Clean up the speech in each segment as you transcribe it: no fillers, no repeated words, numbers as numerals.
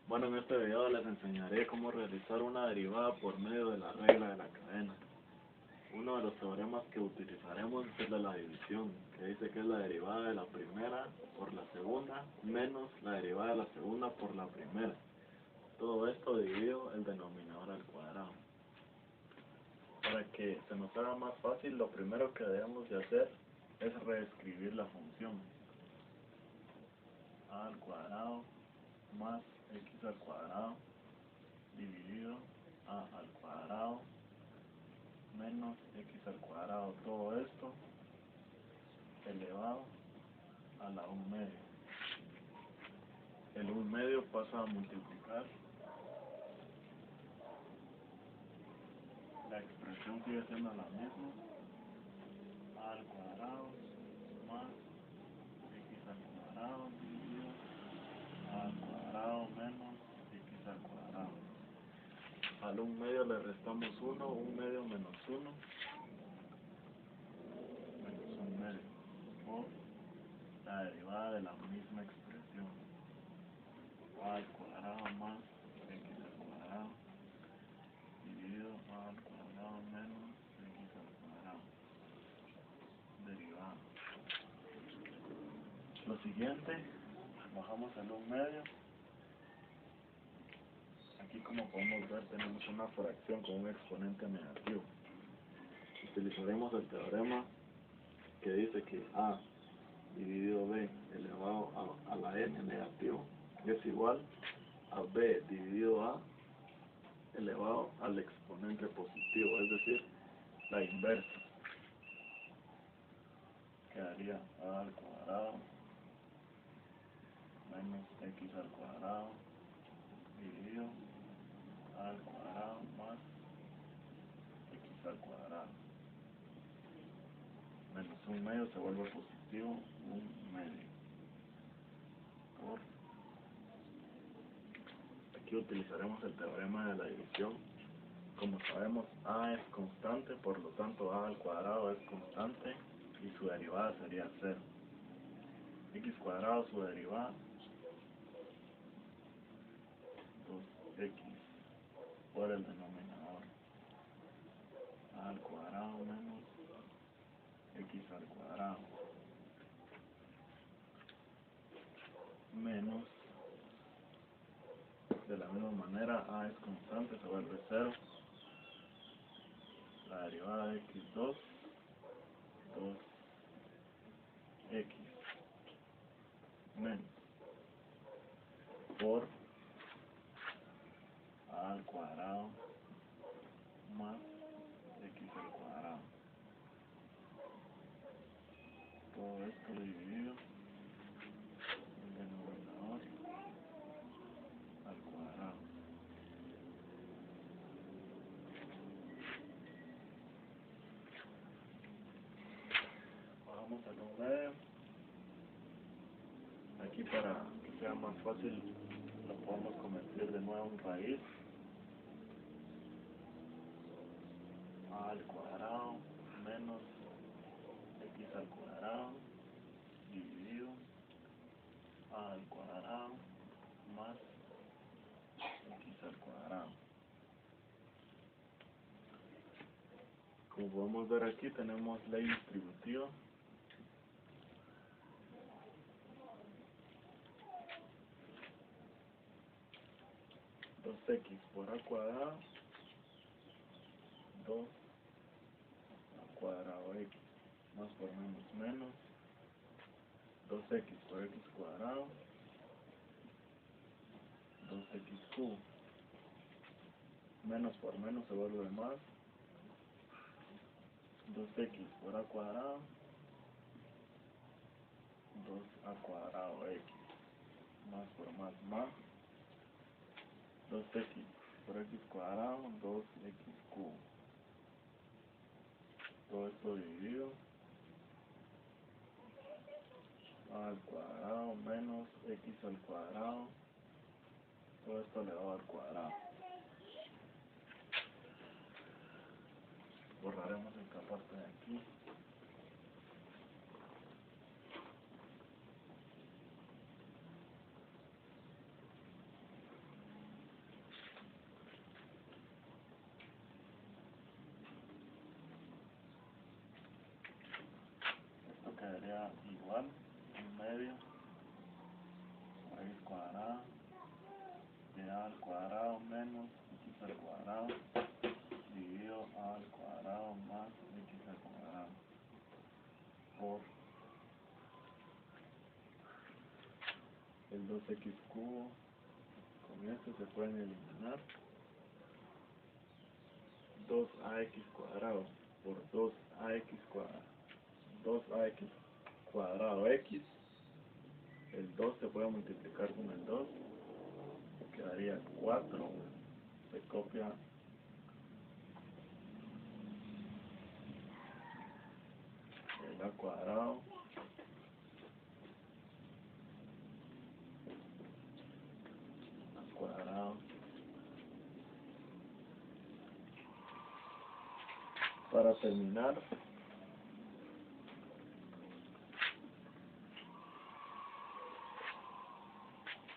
Bueno, en este video les enseñaré cómo realizar una derivada por medio de la regla de la cadena. Uno de los teoremas que utilizaremos es el de la división, que dice que es la derivada de la primera por la segunda menos la derivada de la segunda por la primera. Todo esto dividido el denominador al cuadrado. Para que se nos haga más fácil, lo primero que debemos de hacer es reescribir la función. A al cuadrado más x al cuadrado dividido a al cuadrado menos x al cuadrado, todo esto elevado a la 1 medio. El 1 medio pasa a multiplicar, la expresión sigue siendo la misma, a al cuadrado más x al cuadrado dividido a al cuadrado menos x al cuadrado. Al 1 medio le restamos 1, 1 medio menos 1, menos 1 medio, por la derivada de la misma expresión, a al cuadrado más x al cuadrado dividido a al cuadrado menos x al cuadrado, derivada. Lo siguiente, bajamos el 1 medio. Aquí, como podemos ver, tenemos una fracción con un exponente negativo. Utilizaremos el teorema que dice que a dividido b elevado a la n negativo es igual a b dividido a elevado al exponente positivo, es decir, la inversa. Quedaría a al cuadrado menos x al cuadrado dividido a al cuadrado más x al cuadrado. Menos 1 medio se vuelve positivo, 1 medio. Por aquí utilizaremos el teorema de la división. Como sabemos, a es constante, por lo tanto a al cuadrado es constante y su derivada sería 0. X cuadrado, su derivada, 2x por el denominador, a al cuadrado menos x al cuadrado, menos, de la misma manera, a es constante, se vuelve 0, la derivada de x2, 2x menos, por a al cuadrado más x al cuadrado. Todo esto dividido el denominador al cuadrado. Bajamos al 1 medio. Aquí, para que sea más fácil, lo podemos convertir de nuevo en raíz. A al cuadrado menos x al cuadrado dividido a al cuadrado más x al cuadrado. Como podemos ver aquí, tenemos ley distributiva. Dos x por a cuadrado, 2 al cuadrado x, más por menos menos, 2x por x cuadrado, 2x cubo, menos por menos se vuelve más, 2x por a cuadrado, 2a cuadrado x, más por más, 2x por x cuadrado, 2x cubo. Todo esto dividido a al cuadrado menos x al cuadrado, todo esto elevado al cuadrado. Borraremos esta parte de aquí. igual en medio raíz cuadrada de a al cuadrado menos x al cuadrado dividido a al cuadrado más x al cuadrado por el 2x cubo. Con esto se pueden eliminar 2ax cuadrado por 2ax cuadrado, 2ax cuadrado x. El 2 se puede multiplicar con el 2, quedaría 4, se copia el a cuadrado al cuadrado. Para terminar,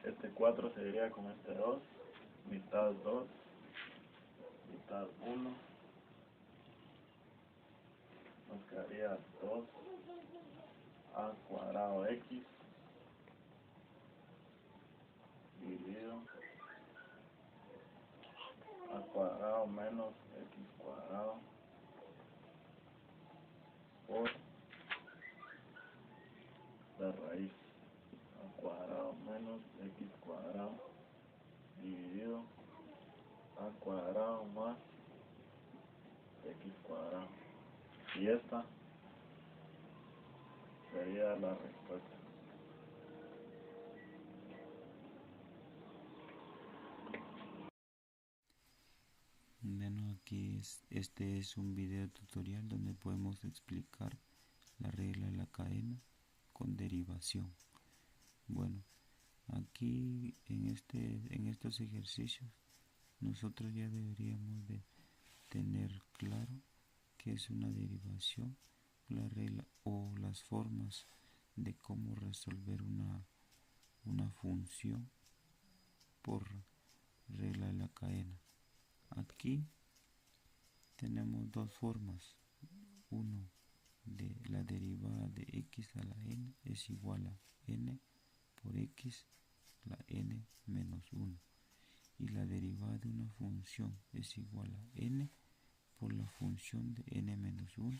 este 4 se iría con este 2, mitad 2, mitad 1, nos quedaría 2a cuadrado x dividido a cuadrado menos x cuadrado por la raíz a cuadrado menos x cuadrado dividido a cuadrado más x cuadrado. Y esta sería la respuesta. Bueno, aquí este es un video tutorial donde podemos explicar la regla de la cadena con derivación. Bueno, aquí en estos ejercicios nosotros ya deberíamos de tener claro qué es una derivación, la regla o las formas de cómo resolver una función por regla de la cadena. Aquí tenemos dos formas. Uno, de la derivada de x a la n es igual a n por x la n menos 1. Y la derivada de una función es igual a n por la función de n menos 1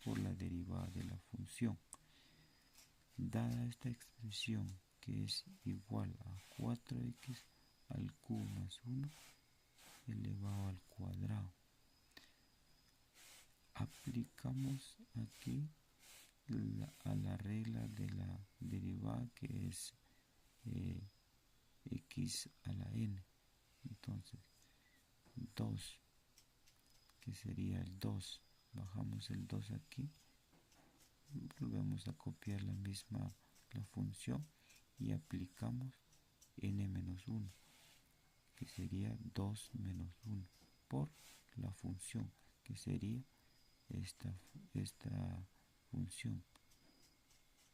por la derivada de la función. Dada esta expresión que es igual a 4x al cubo más 1 elevado al cuadrado, aplicamos aquí a la regla de la derivada que es x a la n. Entonces 2, que sería el 2, bajamos el 2 aquí, volvemos a copiar la función y aplicamos n menos 1, que sería 2 menos 1 por la función, que sería esta función.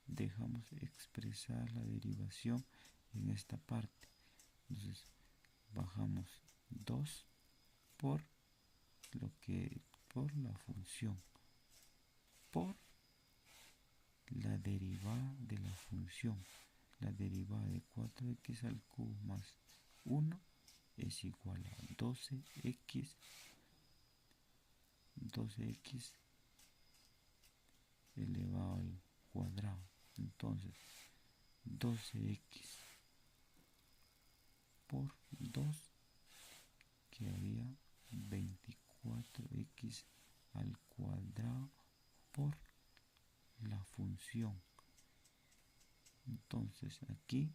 Dejamos expresar la derivación en esta parte. Entonces bajamos 2 por la función por la derivada de la función. La derivada de 4x al cubo más 1 es igual a 12x elevado al cuadrado. Entonces 12x por 2 quedaría 24x al cuadrado por la función. Entonces aquí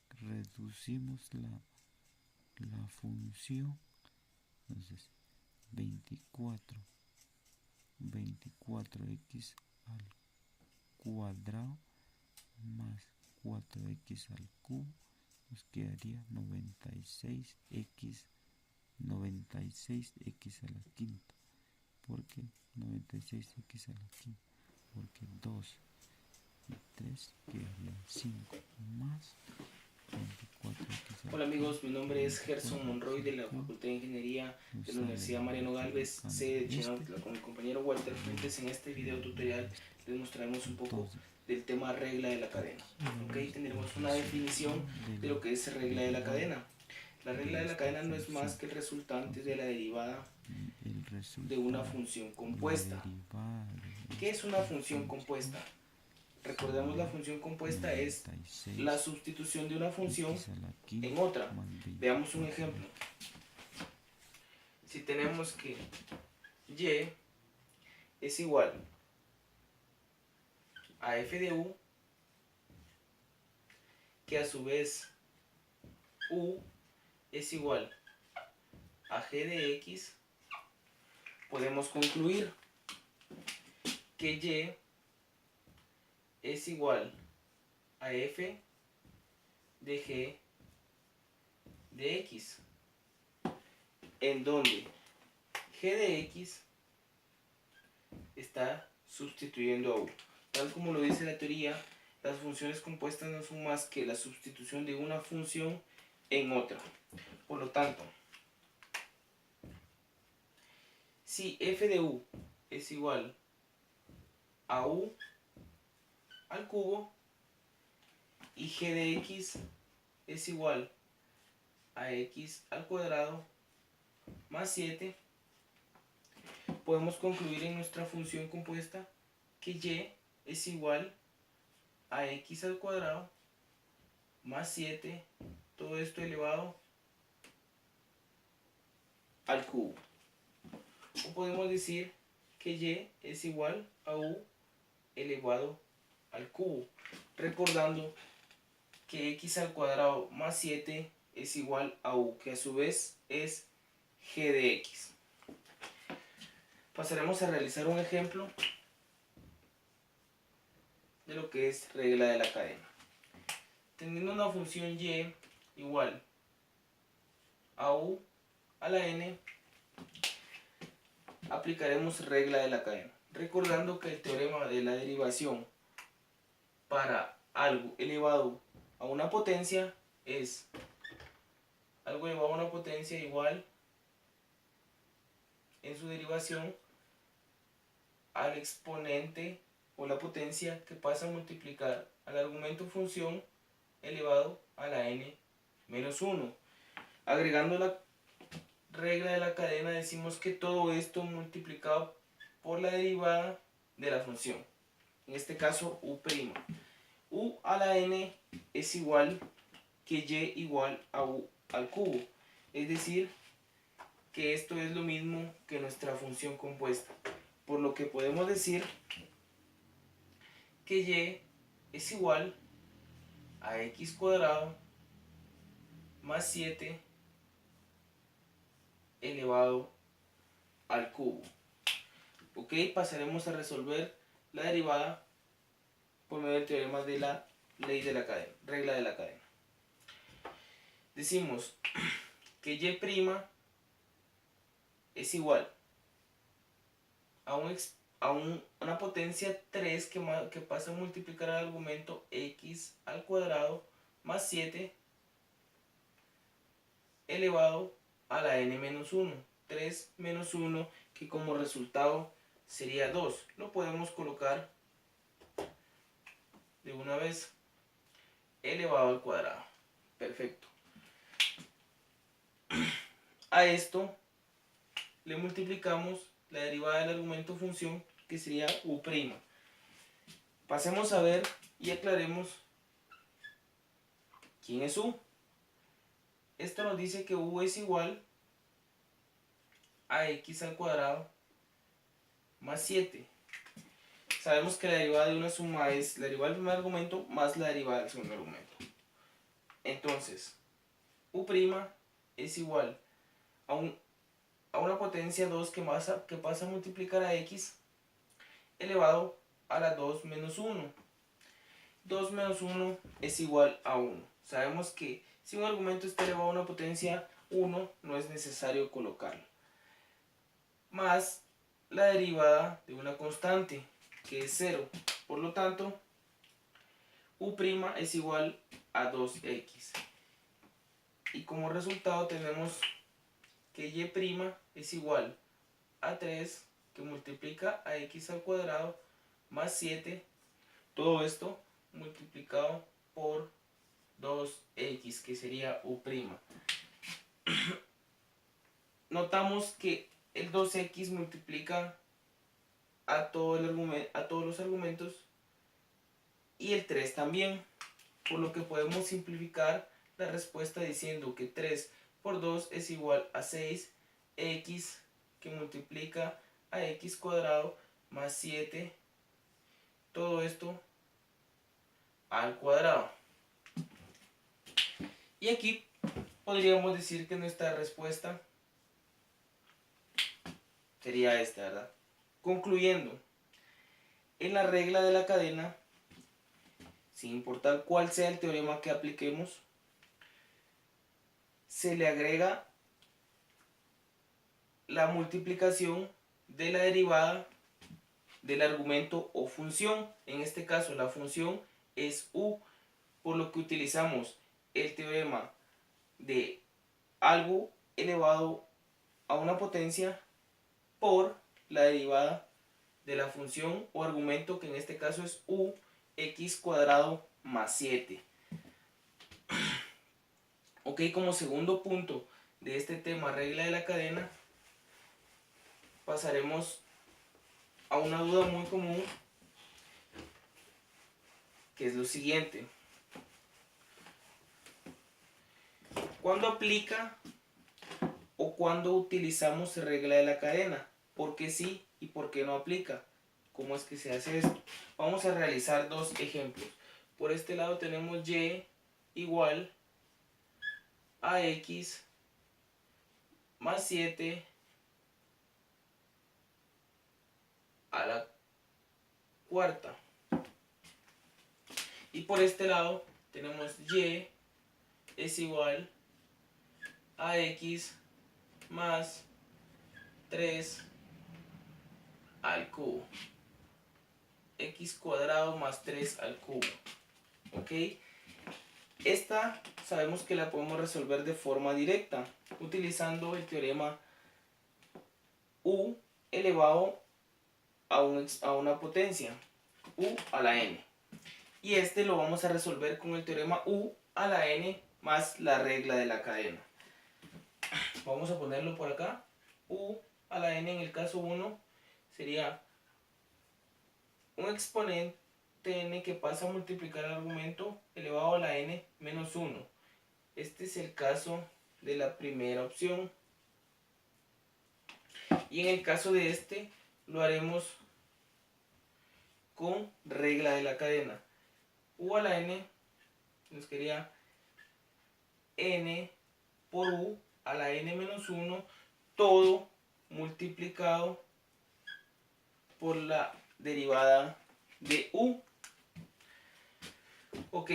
reducimos la función. Entonces 24x al cuadrado más 4x al cubo nos quedaría 96x a la quinta. ¿Por qué 96x a la quinta? Porque 2 y 3 quedarían 5 más 24x. Hola amigos, mi nombre es Gerson Monroy de la Facultad de Ingeniería de la Universidad Mariano Galvez, sede de Chinautla. Con mi compañero Walter Fuentes, en este video tutorial les mostraremos un poco del tema regla de la cadena. ¿Ok? Tendremos una definición de lo que es regla de la cadena. La regla de la cadena no es más que el resultante de la derivada de una función compuesta. ¿Qué es una función compuesta? Recordemos, la función compuesta es la sustitución de una función en otra. Veamos un ejemplo. Si tenemos que y es igual a f de u, que a su vez u es igual a g de x, podemos concluir que y es igual a f de g de x, en donde g de x está sustituyendo a u. Tal como lo dice la teoría, las funciones compuestas no son más que la sustitución de una función en otra. Por lo tanto, si f de u es igual a u al cubo y g de x es igual a x al cuadrado más 7, podemos concluir en nuestra función compuesta que y es igual a x al cuadrado más 7, todo esto elevado al cubo. O podemos decir que y es igual a u elevado al cubo, recordando que x al cuadrado más 7 es igual a u, que a su vez es g de x. Pasaremos a realizar un ejemplo de lo que es regla de la cadena. Teniendo una función y igual a u a la n, aplicaremos regla de la cadena, recordando que el teorema de la derivación para algo elevado a una potencia es algo elevado a una potencia igual en su derivación al exponente o la potencia que pasa a multiplicar al argumento función elevado a la n menos 1. Agregando la regla de la cadena, decimos que todo esto multiplicado por la derivada de la función, en este caso u'. U a la n es igual que y igual a u al cubo, es decir, que esto es lo mismo que nuestra función compuesta, por lo que podemos decir que y es igual a x cuadrado más 7 elevado al cubo. Ok, pasaremos a resolver la derivada por medio del teorema de la ley de la cadena, regla de la cadena. Decimos que y' es igual a una potencia 3 que pasa a multiplicar al argumento x al cuadrado más 7 elevado a la n menos 1. 3 menos 1, que como resultado sería 2. Lo podemos colocar de una vez, elevado al cuadrado. Perfecto. A esto le multiplicamos la derivada del argumento función, que sería u'. Pasemos a ver y aclaremos quién es u. Esto nos dice que u es igual a x al cuadrado más 7. Sabemos que la derivada de una suma es la derivada del primer argumento más la derivada del segundo argumento. Entonces, u' es igual a una potencia 2 que pasa a multiplicar a x elevado a la 2 menos 1. 2 menos 1 es igual a 1. Sabemos que si un argumento está elevado a una potencia 1, no es necesario colocarlo. Más la derivada de una constante, que es 0. Por lo tanto, u' es igual a 2x. Y como resultado tenemos que y' es igual a 3, que multiplica a x al cuadrado más 7 todo esto multiplicado por 2x, que sería u'. Notamos que el 2x multiplica a todos los argumentos y el 3 también, por lo que podemos simplificar la respuesta diciendo que 3 por 2 es igual a 6x, que multiplica a x cuadrado más 7, todo esto al cuadrado. Y aquí podríamos decir que nuestra respuesta sería esta, ¿verdad? Concluyendo, en la regla de la cadena, sin importar cuál sea el teorema que apliquemos, se le agrega la multiplicación de la derivada del argumento o función. En este caso la función es u, por lo que utilizamos el teorema de algo elevado a una potencia por la derivada de la función o argumento, que en este caso es u x cuadrado más 7. Ok, como segundo punto de este tema, regla de la cadena, pasaremos a una duda muy común, que es lo siguiente: ¿cuándo aplica o cuándo utilizamos regla de la cadena? ¿Por qué sí y por qué no aplica? ¿Cómo es que se hace esto? Vamos a realizar dos ejemplos. Por este lado tenemos y igual a x más 7 a la cuarta. Y por este lado tenemos y es igual a x más 3 al cubo. X cuadrado más 3 al cubo. ¿Ok? Esta sabemos que la podemos resolver de forma directa, utilizando el teorema u elevado a una potencia, u a la n. Y este lo vamos a resolver con el teorema u a la n más la regla de la cadena. Vamos a ponerlo por acá. U a la n en el caso 1 sería un exponente n que pasa a multiplicar el argumento elevado a la n menos 1. Este es el caso de la primera opción. Y en el caso de este lo haremos con regla de la cadena. U a la n nos quedaría n por u a la n menos 1, todo multiplicado por la derivada de u. Ok,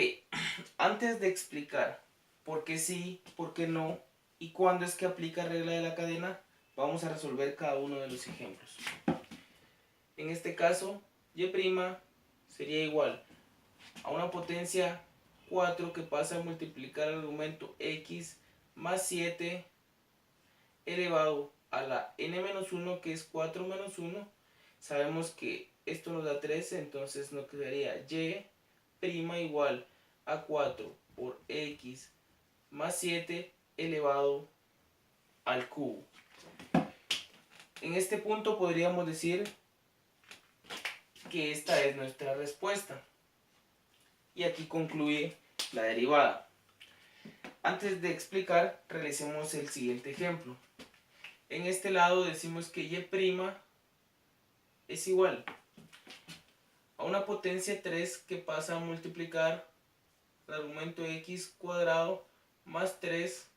antes de explicar por qué sí, por qué no y cuándo es que aplica regla de la cadena, vamos a resolver cada uno de los ejemplos. En este caso, y' sería igual a una potencia 4 que pasa a multiplicar el argumento x más 7 elevado a la n-1, que es 4 menos 1. Sabemos que esto nos da 13, entonces nos quedaría y' igual a 4 por x más 7 elevado al cubo. En este punto podríamos decir que esta es nuestra respuesta. Y aquí concluye la derivada. Antes de explicar, realicemos el siguiente ejemplo. En este lado decimos que y' es igual a una potencia 3 que pasa a multiplicar el argumento x cuadrado más 3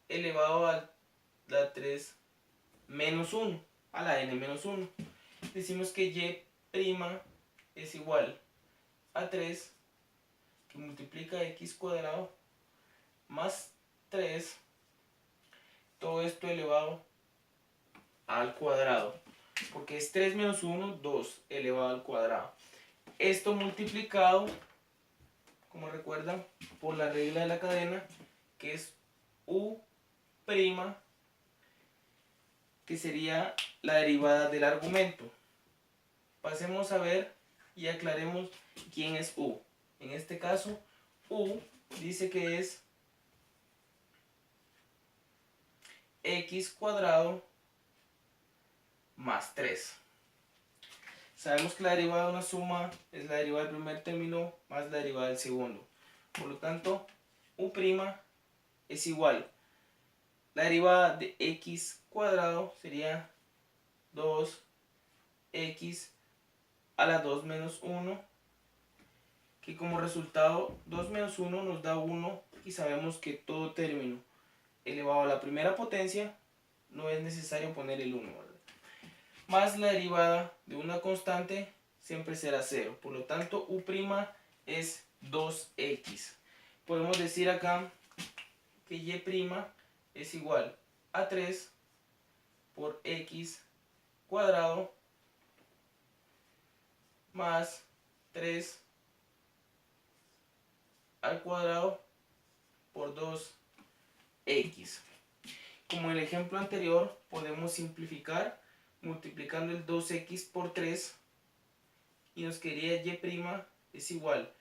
elevado a la 3 menos 1, a la n menos 1. Decimos que y' es igual a 3 que multiplica x cuadrado más 3, todo esto elevado al cuadrado, porque es 3 menos 1, 2 elevado al cuadrado. Esto multiplicado, como recuerdan, por la regla de la cadena, que es u', que sería la derivada del argumento. Pasemos a ver y aclaremos quién es u. En este caso, u dice que es x cuadrado más 3. Sabemos que la derivada de una suma es la derivada del primer término más la derivada del segundo. Por lo tanto, u' es igual. La derivada de x cuadrado sería 2x a la 2 menos 1, que como resultado 2 menos 1 nos da 1, y sabemos que todo término elevado a la primera potencia no es necesario poner el 1, ¿verdad? Más la derivada de una constante siempre será 0. Por lo tanto, u' es 2x. Podemos decir acá que y' es igual a 3 por x cuadrado más 3 al cuadrado por 2x. Como en el ejemplo anterior, podemos simplificar multiplicando el 2x por 3 y nos quedaría y' es igual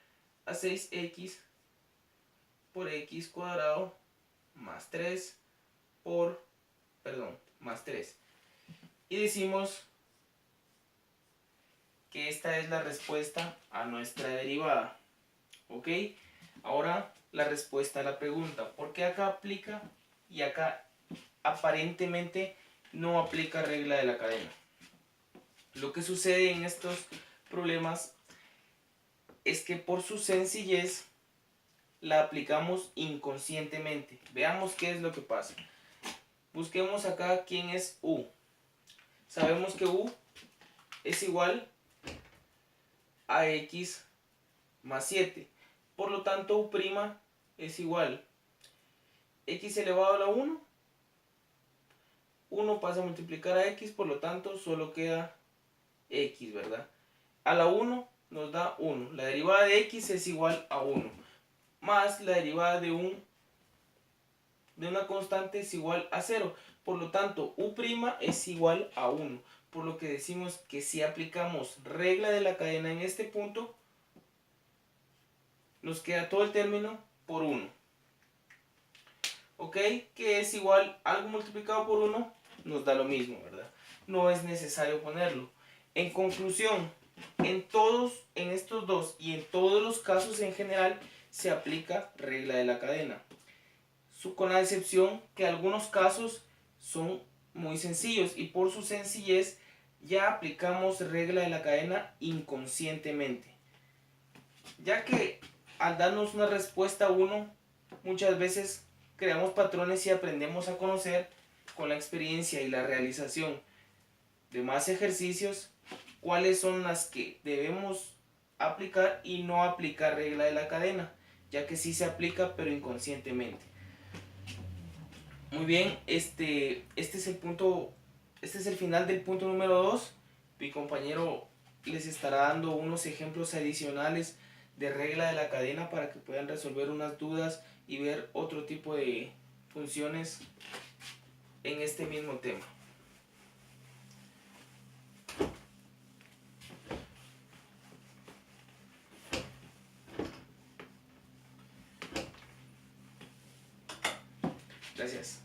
a 6x por x cuadrado más 3 más 3. Y decimos que esta es la respuesta a nuestra derivada. ¿Ok? Ahora la respuesta a la pregunta. ¿Por qué acá aplica y acá aparentemente no aplica regla de la cadena? Lo que sucede en estos problemas es que por su sencillez la aplicamos inconscientemente. Veamos qué es lo que pasa. Busquemos acá quién es u. Sabemos que u es igual a x más 7. Por lo tanto, u' es igual a x elevado a la 1. 1 pasa a multiplicar a x, por lo tanto, solo queda x, ¿verdad? A la 1 nos da 1. La derivada de x es igual a 1. Más la derivada de una constante es igual a 0. Por lo tanto, u' es igual a 1. Por lo que decimos que si aplicamos regla de la cadena en este punto, nos queda todo el término por 1. ¿Ok? Que es igual, algo multiplicado por 1 nos da lo mismo, ¿verdad? No es necesario ponerlo. En conclusión, en estos dos y en todos los casos en general se aplica regla de la cadena. Con la excepción que algunos casos son muy sencillos y por su sencillez ya aplicamos regla de la cadena inconscientemente. Ya que al darnos una respuesta 1, muchas veces creamos patrones y aprendemos a conocer con la experiencia y la realización de más ejercicios cuáles son las que debemos aplicar y no aplicar regla de la cadena, ya que sí se aplica pero inconscientemente. Muy bien, este es el final del punto número 2. Mi compañero les estará dando unos ejemplos adicionales de regla de la cadena para que puedan resolver unas dudas y ver otro tipo de funciones en este mismo tema. Gracias.